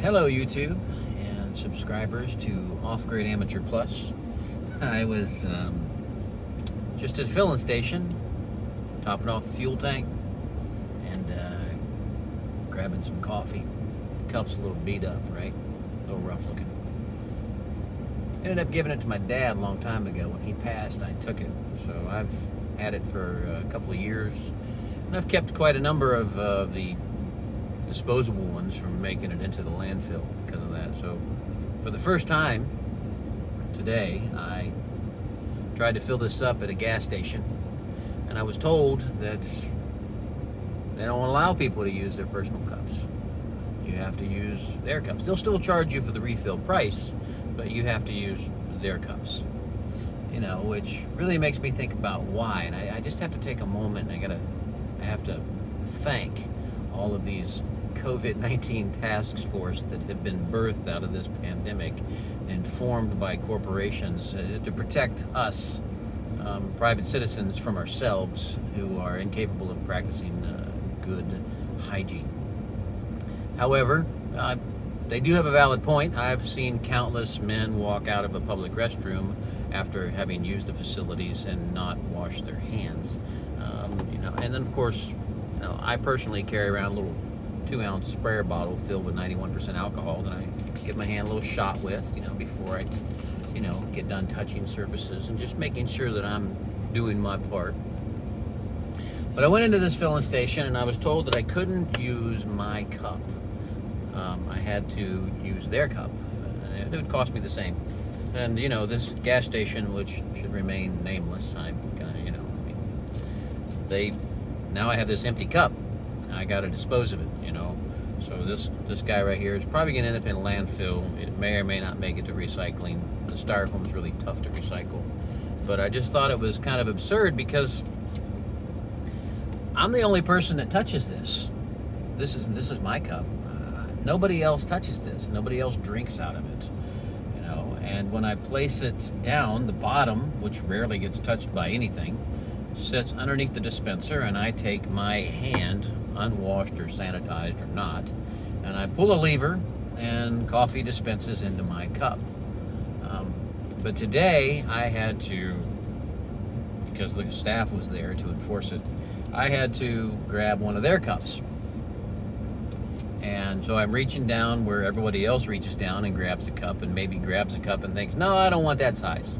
Hello, YouTube and subscribers to Off Grid Amateur Plus. I was just at a filling station, topping off the fuel tank and grabbing some coffee. The cup's a little beat up, right? A little rough looking. Ended up giving it to my dad a long time ago. When he passed, I took it. So I've had it for a couple of years. And I've kept quite a number of the disposable ones from making it into the landfill because of that. So for the first time today, I tried to fill this up at a gas station, and I was told that they don't allow people to use their personal cups. You have to use their cups. They'll still charge you for the refill price, but you have to use their cups. You know, which really makes me think about why. And I just have to take a moment, and I have to thank all of these COVID-19 task force that have been birthed out of this pandemic and formed by corporations to protect us, private citizens, from ourselves who are incapable of practicing good hygiene. However, they do have a valid point. I've seen countless men walk out of a public restroom after having used the facilities and not wash their hands. And then of course, I personally carry around a little 2-ounce sprayer bottle filled with 91% alcohol that I give my hand a little shot with, before I, get done touching surfaces and just making sure that I'm doing my part. But I went into this filling station and I was told that I couldn't use my cup. I had to use their cup. It would cost me the same. And, this gas station, which should remain nameless, now I have this empty cup. I got to dispose of it, So this guy right here is probably going to end up in a landfill. It may or may not make it to recycling. The styrofoam is really tough to recycle. But I just thought it was kind of absurd because I'm the only person that touches this. This is my cup. Nobody else touches this. Nobody else drinks out of it, And when I place it down, the bottom, which rarely gets touched by anything, sits underneath the dispenser, and I take my hand, unwashed or sanitized or not, and I pull a lever and coffee dispenses into my cup. But today I had to, because the staff was there to enforce it, I had to grab one of their cups. And so I'm reaching down where everybody else reaches down and grabs a cup, and maybe grabs a cup and thinks, no, I don't want that size.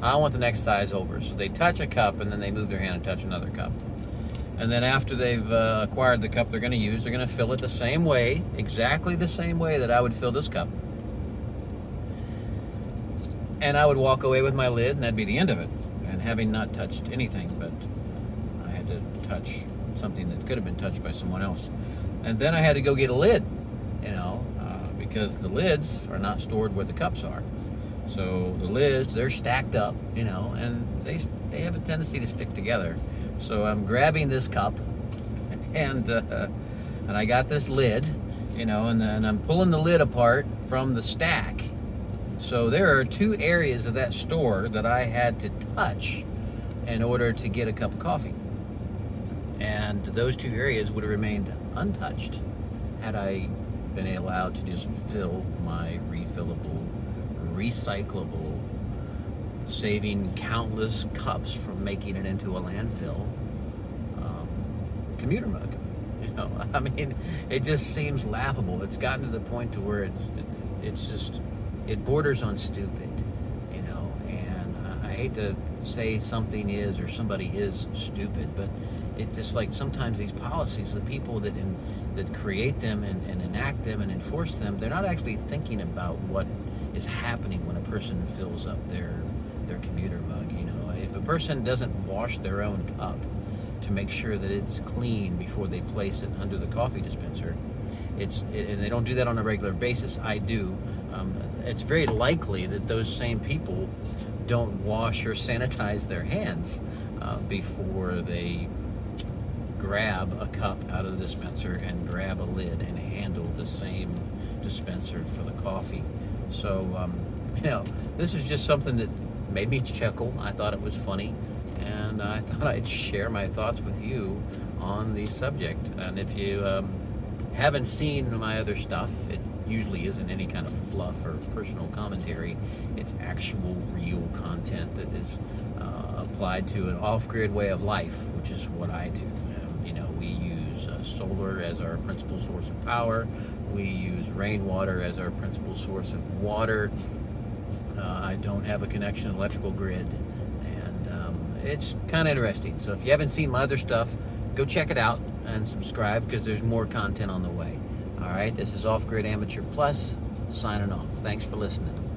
I want the next size over. So they touch a cup and then they move their hand and touch another cup. And then after they've acquired the cup they're going to use, they're going to fill it the same way, exactly the same way that I would fill this cup. And I would walk away with my lid, and that'd be the end of it. And having not touched anything, but I had to touch something that could have been touched by someone else. And then I had to go get a lid, because the lids are not stored where the cups are. So the lids, they're stacked up, and they have a tendency to stick together. So I'm grabbing this cup, and I got this lid, and I'm pulling the lid apart from the stack. So there are 2 areas of that store that I had to touch in order to get a cup of coffee. And those 2 areas would have remained untouched had I been allowed to just fill my refillable, recyclable, saving countless cups from making it into a landfill commuter mug. It just seems laughable. It's gotten to the point to where it borders on stupid, and I hate to say something is or somebody is stupid, but it's just like sometimes these policies, the people that create them and enact them and enforce them, they're not actually thinking about what is happening when a person fills up their commuter mug. If a person doesn't wash their own cup to make sure that it's clean before they place it under the coffee dispenser, and they don't do that on a regular basis, I do. It's very likely that those same people don't wash or sanitize their hands before they grab a cup out of the dispenser and grab a lid and handle the same dispenser for the coffee. So, this is just something that made me chuckle. I thought it was funny, and I thought I'd share my thoughts with you on the subject. And if you haven't seen my other stuff, usually isn't any kind of fluff or personal commentary. It's actual, real content that is applied to an off-grid way of life, which is what I do. We use solar as our principal source of power. We use rainwater as our principal source of water. I don't have a connection to the electrical grid, and it's kind of interesting. So if you haven't seen my other stuff, go check it out and subscribe, because there's more content on the way. All right, this is Off Grid Amateur Plus signing off. Thanks for listening.